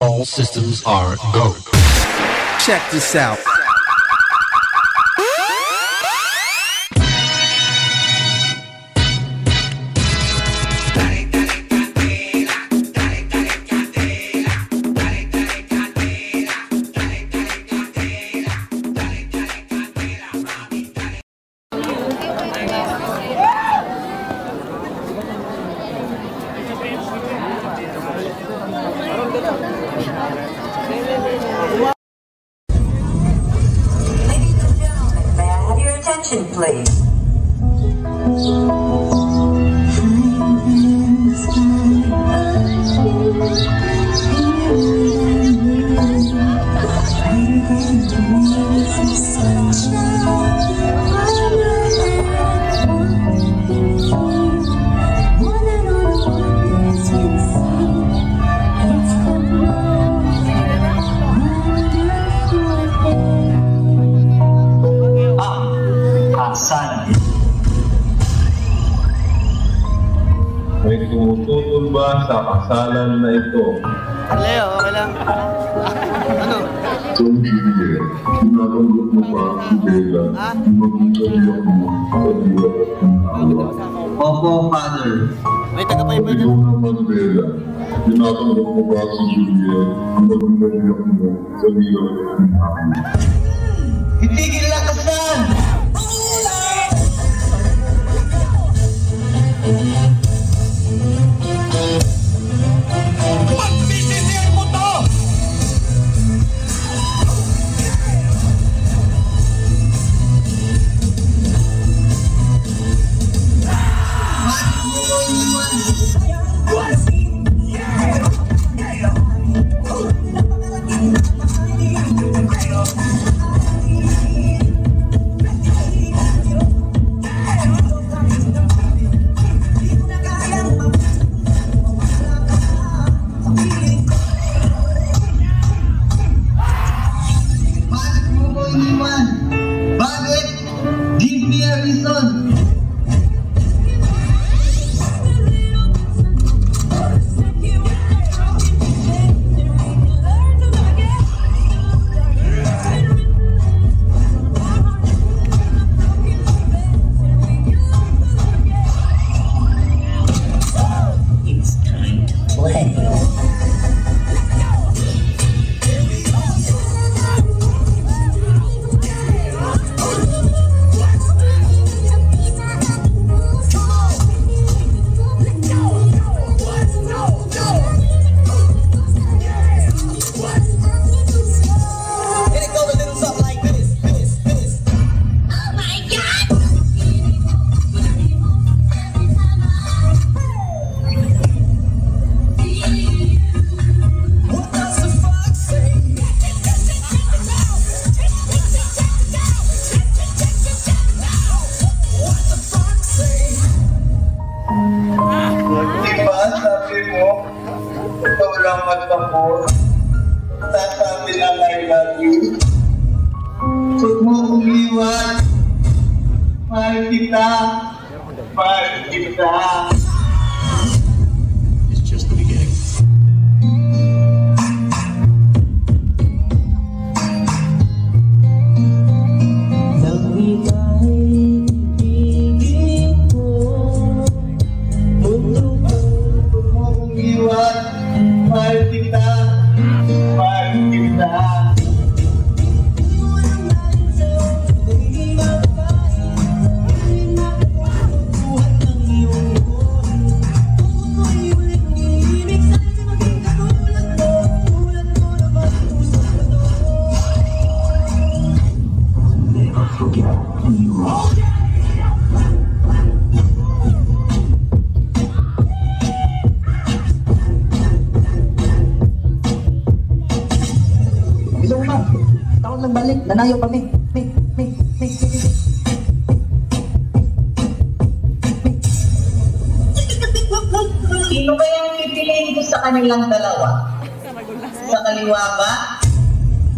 All systems are go. Check this out. Please. May tumututol ba sa kasalan na ito? Leo, okay lang. Ano? So, Juliet, tinatanggap mo ba si Bella? Magkakabiyak mo sa liwat ng awa? Opo, Father. May tagapay-pay Ikaw naman, Bella, tinatanggap mo ba si Juliet? Magkakabiyak mo sa liwat ng awa? Itigil lang kasan! Pagbibigyan mo to! Bakit? Give me a reason. It's time to play. Diba, sabi mo, ikaw lang magpapos. Sasabi lang I love you. Huwag mo kong iwan. Mahal kita. Mahal kita. It's just the beginning. Mahal kita, mahal kita. Gusto mo ba? Taon nagbalik, nanayo kami. Sino ba yung pipiliin ko sa kanilang dalawa? Sa kaliwa ba?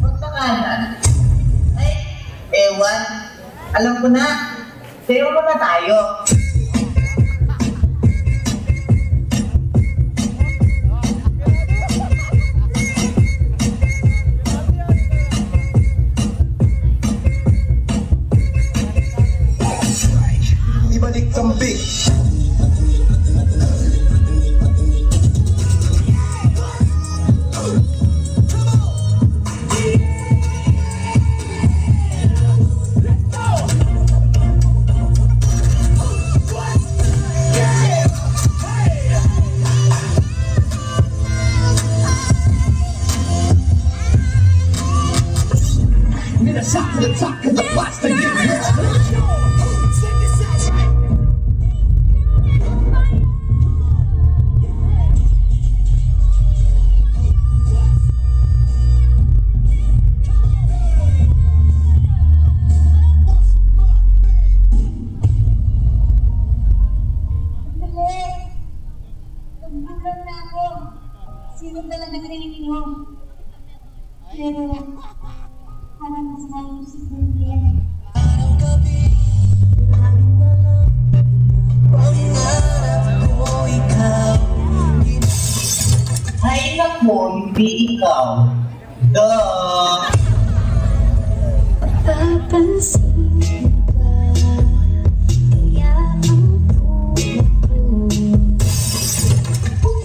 O sa kanan? Ay, ewan. Alam ko na. Sayo mo na tayo. Pero, parang mas ngayon si Juliet. Ay nako, hindi ikaw. Duh! Papansin ba? Kaya ang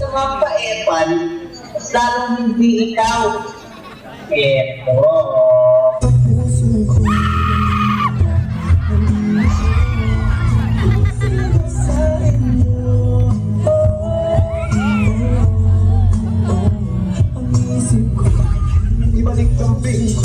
Sa mga paepan, mas lalong hindi ikaw. Eto. pusong ko. Sa inyo. Ang isip ko. Ibalik kambing.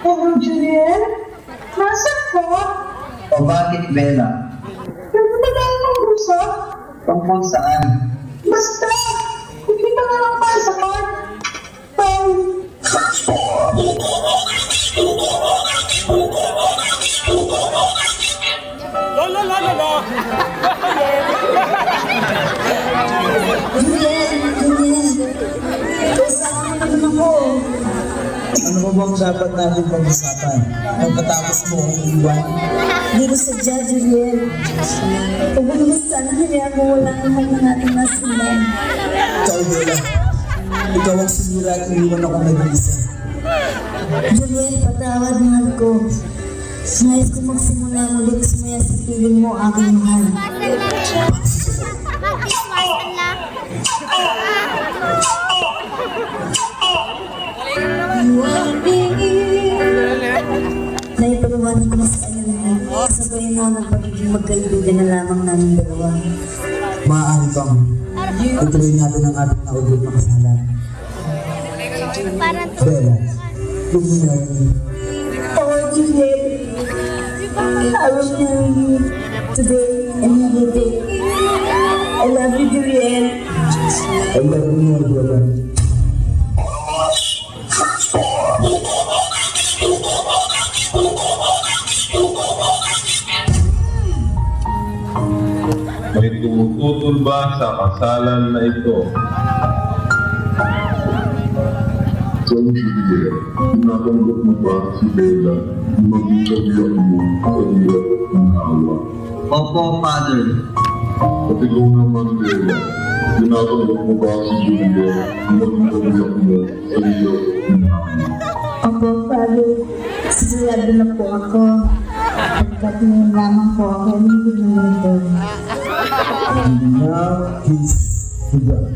Oh, Juliet? Nasaan ka? O bakit, Bella? Ano na tayo mag-usap? Tungkol saan? Basta! Hindi ka nga lang tayo sa card. La la la la la. Kasama naman ako. Ano ba bang dapat natin pag-usapan? Pagkatapos mo kong iwan? Hindi ko sadya, Juliet. Huwag mo naman sana hayaan mo wala naman na natin nasilan. Ikaw, Bella. Ikaw ang sinira at iniwan ako nag-iisa. Juliet, patawad, mahal ko. Nais ko magsimula ulit sumaya sa piling mo, aking mahal. Naipagawanan ko na sa kanya na sabayin mo ng pagiging magkaibigan na lamang namin dalawa. Maaari bang ituloy natin ang ating naudot na kasalan? Bella, huwag mo na rin. Oh, Juliet, I will marry you today and every day. I love you, Juliet. I love you more, Bella. May tumututol ba sa kasalan na ito? So, Juliet, tinatanggap mo ba si Bella na maging kabiyak mo sa hirap ng awa? Opo, Father. At ikaw naman, Bella, tinatanggap mo ba si Juliet na maging kabiyak mo sa hirap ng awa? Opo, Father, sigurado na po ako. Pagkat ngayon lamang po ako ang niluluto. And now, he's the God.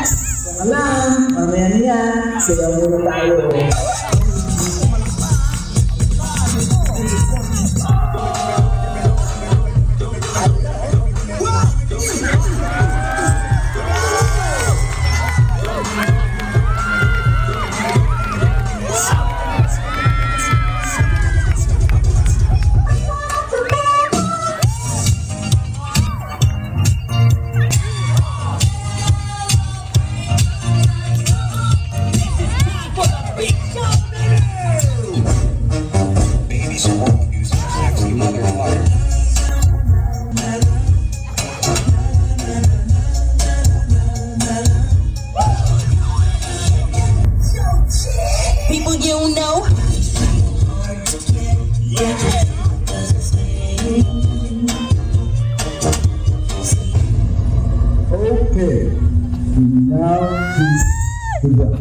Saka lang, mamaya na yan. Sayaw muna tayo. People you know. Okay. And now, he's the God.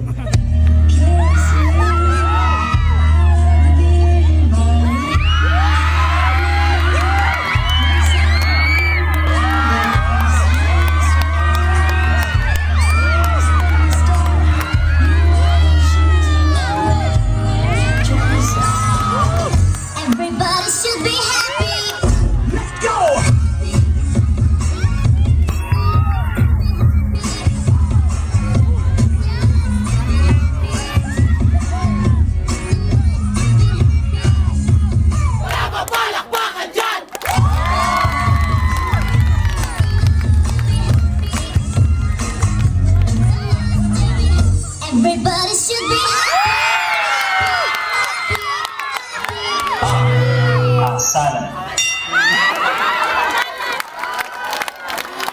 Everybody should be happy. Let's go. but it should be. Sana.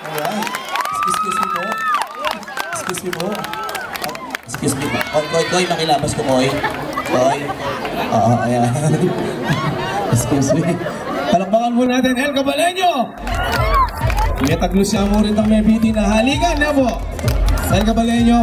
Alright. Excuse me po. Excuse me po. Excuse me po. Koy, makilabas ko, Koy. Koy. Oo, ayan. Excuse me. Palakpakan po natin, El Cabaleño! Imetaglo siya mo rin ang may biti na halikan na po. El Cabaleño,